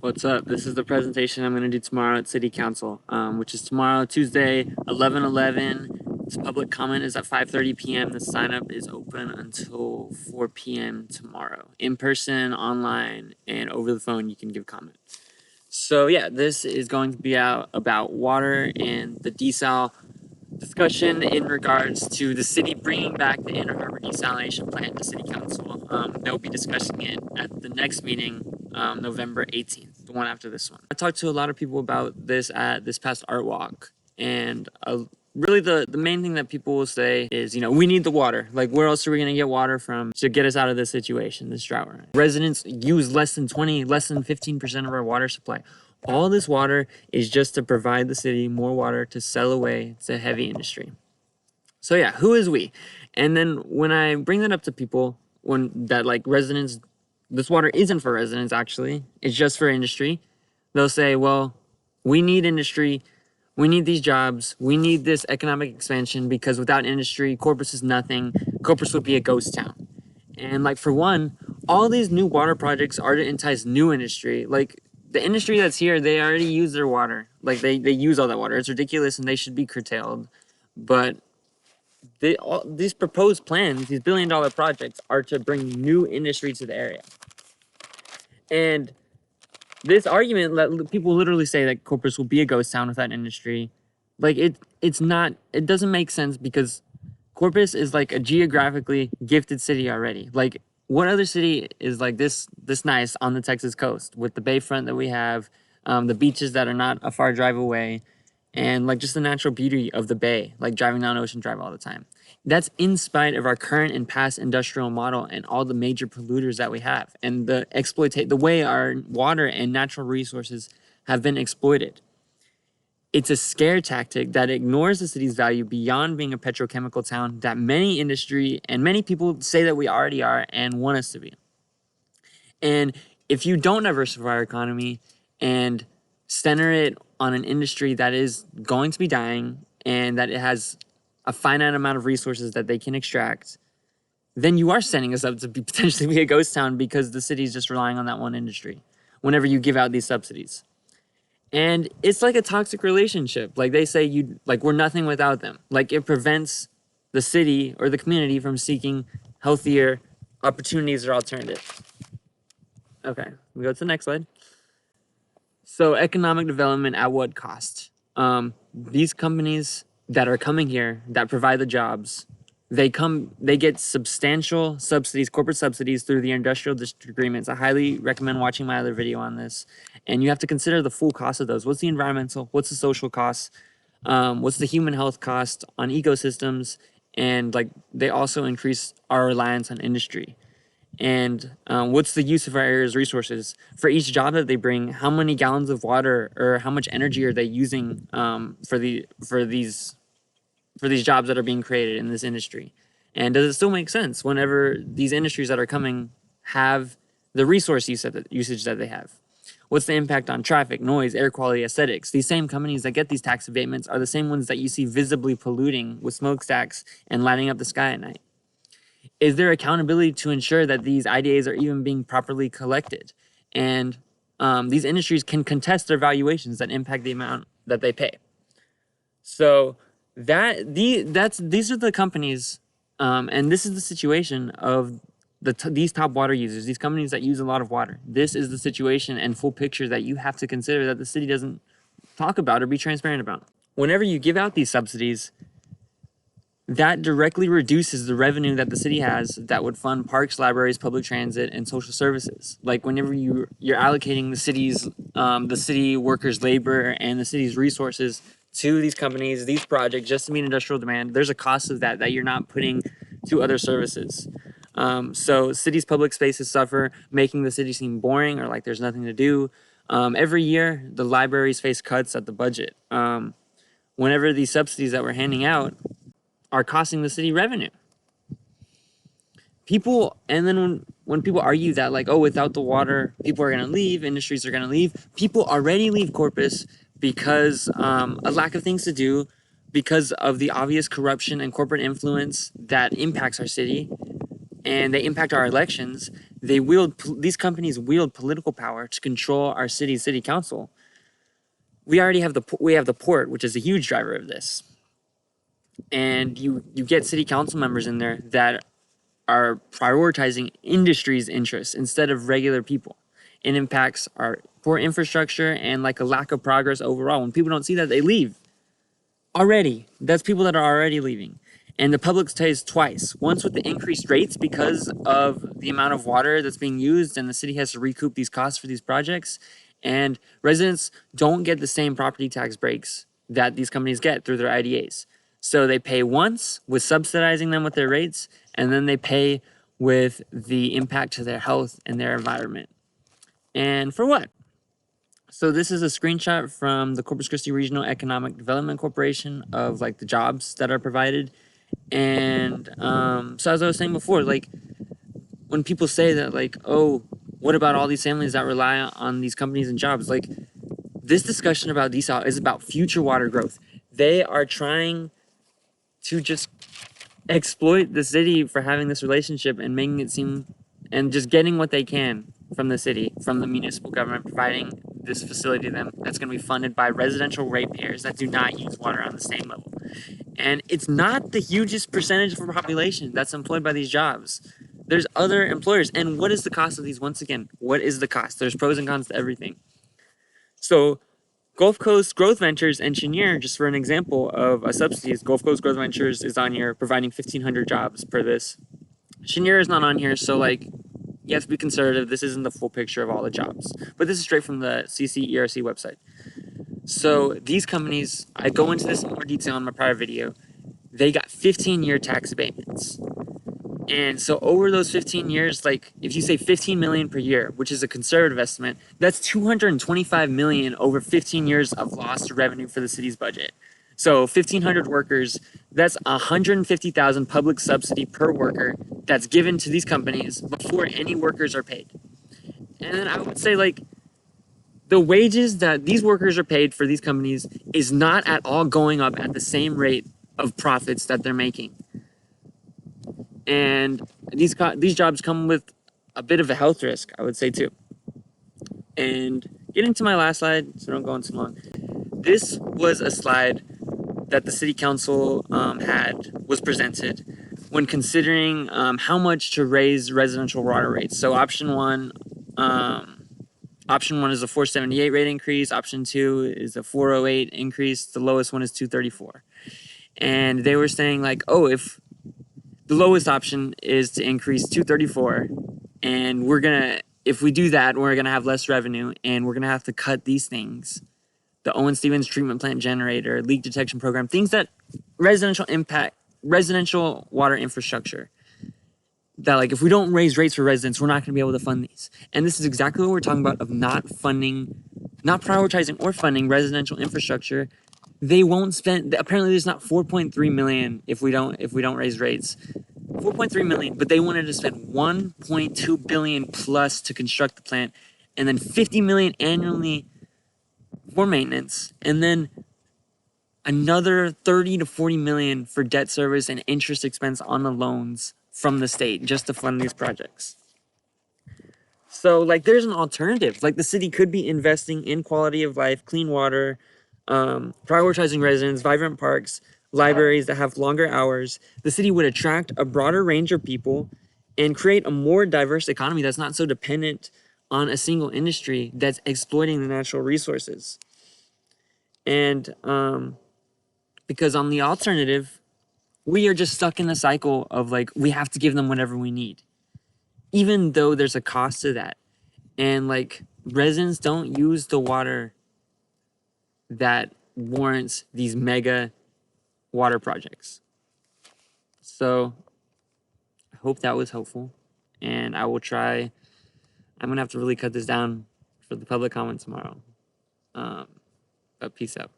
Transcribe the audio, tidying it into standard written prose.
What's up? This is the presentation I'm going to do tomorrow at City Council, which is tomorrow, Tuesday, 11/11. This public comment is at 5:30 p.m. The sign up is open until 4 p.m. tomorrow. In person, online, and over the phone, you can give comment. So yeah, this is going to be out about water and the desal discussion in regards to the city bringing back the Inner Harbor Desalination Plant to City Council. They'll be discussing it at the next meeting, November 18th, the one after this one. I talked to a lot of people about this at this past art walk, and really the main thing that people will say is, we need the water. Like, where else are we going to get water from to get us out of this situation, this drought? Residents use less than 15% of our water supply. All this water is just to provide the city more water to sell away to heavy industry. So yeah, who is we? And then when I bring that up to people, residents, this water isn't for residents actually, it's just for industry. They'll say, well, we need industry, we need these jobs, we need this economic expansion, because without industry, Corpus is nothing. Corpus would be a ghost town. And for one, all these new water projects are to entice new industry. The industry that's here, they already use their water. They use all that water. It's ridiculous and they should be curtailed. But these proposed plans, these billion-dollar projects, are to bring new industry to the area. And this argument, people literally say that Corpus will be a ghost town without industry. It's not, it doesn't make sense, because Corpus is a geographically gifted city already. What other city is this nice on the Texas coast with the bayfront that we have, the beaches that are not a far drive away, and just the natural beauty of the bay, driving down Ocean Drive all the time? That's in spite of our current and past industrial model and all the major polluters that we have, and the way our water and natural resources have been exploited. It's a scare tactic that ignores the city's value beyond being a petrochemical town that many industry and many people say that we already are and want us to be. And if you don't diversify our economy and center it on an industry that is going to be dying and that it has a finite amount of resources that they can extract, then you are setting us up to potentially be a ghost town, because the city is just relying on that one industry whenever you give out these subsidies. And it's like a toxic relationship. They say we're nothing without them. It prevents the city or the community from seeking healthier opportunities or alternatives. Okay, we go to the next slide. So economic development at what cost? These companies that are coming here, that provide the jobs, they get substantial subsidies, corporate subsidies, through the industrial district agreements. I highly recommend watching my other video on this. And you have to consider the full cost of those. What's the environmental? What's the social cost? What's the human health cost on ecosystems? And they also increase our reliance on industry. And what's the use of our area's resources? For each job that they bring, how many gallons of water or how much energy are they using for these jobs that are being created in this industry? And does it still make sense whenever these industries that are coming have the resource usage that they have? What's the impact on traffic, noise, air quality, aesthetics? These same companies that get these tax abatements are the same ones that you see visibly polluting with smokestacks and lighting up the sky at night. Is there accountability to ensure that these IDAs are even being properly collected? And these industries can contest their valuations that impact the amount that they pay. So these are the companies, and this is the situation of these top water users, these companies that use a lot of water. This is the situation and full picture that you have to consider, that the city doesn't talk about or be transparent about. Whenever you give out these subsidies, that directly reduces the revenue that the city has that would fund parks, libraries, public transit, and social services. Whenever you're allocating the city workers' labor and the city's resources to these companies, these projects, just to meet industrial demand, there's a cost of that you're not putting to other services. So cities' public spaces suffer, making the city seem boring or like there's nothing to do. Every year, the libraries face cuts at the budget. Whenever these subsidies that we're handing out are costing the city revenue. And then when people argue that without the water, people are gonna leave, industries are gonna leave, people already leave Corpus because a lack of things to do, because of the obvious corruption and corporate influence that impacts our city, and they impact our elections. these companies wield political power to control our city council. We already have the port, which is a huge driver of this. And you get city council members in there that are prioritizing industry's interests instead of regular people. It impacts our poor infrastructure and like a lack of progress overall. When people don't see that, they leave. Already, that's people that are already leaving. And the public pays twice. Once with the increased rates because of the amount of water that's being used, and the city has to recoup these costs for these projects. And residents don't get the same property tax breaks that these companies get through their IDAs. So they pay once with subsidizing them with their rates, and then they pay with the impact to their health and their environment. And for what? So this is a screenshot from the Corpus Christi Regional Economic Development Corporation of like the jobs that are provided. And so as I was saying before, like when people say that like, oh, what about all these families that rely on these companies and jobs? Like this discussion about desal is about future water growth. They are trying to just exploit the city for having this relationship and making it seem and just getting what they can from the city, from the municipal government, providing this facility to them that's going to be funded by residential ratepayers that do not use water on the same level. And it's not the hugest percentage of our population that's employed by these jobs. There's other employers. And what is the cost of these? Once again, what is the cost? There's pros and cons to everything. So Gulf Coast Growth Ventures and Cheniere, just for an example of a subsidies, Gulf Coast Growth Ventures is on here providing 1,500 jobs per this. Cheniere is not on here, so like you have to be conservative. This isn't the full picture of all the jobs, but this is straight from the CCERC website. So these companies, I go into this in more detail in my prior video. They got 15-year tax abatements. And so over those 15 years, like if you say 15 million per year, which is a conservative estimate, that's 225 million over 15 years of lost revenue for the city's budget. So 1,500 workers, that's 150,000 public subsidy per worker that's given to these companies before any workers are paid. And then I would say like the wages that these workers are paid for these companies is not at all going up at the same rate of profits that they're making. And these jobs come with a bit of a health risk, I would say too. And getting to my last slide, so don't go on too long. This was a slide that the city council was presented when considering how much to raise residential water rates. So option one is a 478 rate increase. Option two is a 408 increase. The lowest one is 234. And they were saying like, oh, if the lowest option is to increase 234, and if we do that, we're gonna have less revenue, and we're gonna have to cut these things. The Owen Stevens treatment plant generator, leak detection program, things that residential water infrastructure. That like if we don't raise rates for residents, we're not going to be able to fund these. And this is exactly what we're talking about of not prioritizing or funding residential infrastructure. They won't spend. Apparently, there's not 4.3 million if we don't raise rates. 4.3 million, but they wanted to spend 1.2 billion plus to construct the plant, and then 50 million annually for maintenance, and then another 30 to 40 million for debt service and interest expense on the loans from the state just to fund these projects. So like there's an alternative. Like the city could be investing in quality of life, clean water, prioritizing residents, vibrant parks, libraries that have longer hours. The city would attract a broader range of people and create a more diverse economy that's not so dependent on a single industry that's exploiting the natural resources. And because on the alternative, we are just stuck in the cycle of like, we have to give them whatever we need, even though there's a cost to that. And like residents don't use the water that warrants these mega water projects. So I hope that was helpful, and I will try. I'm gonna have to really cut this down for the public comment tomorrow. But peace out.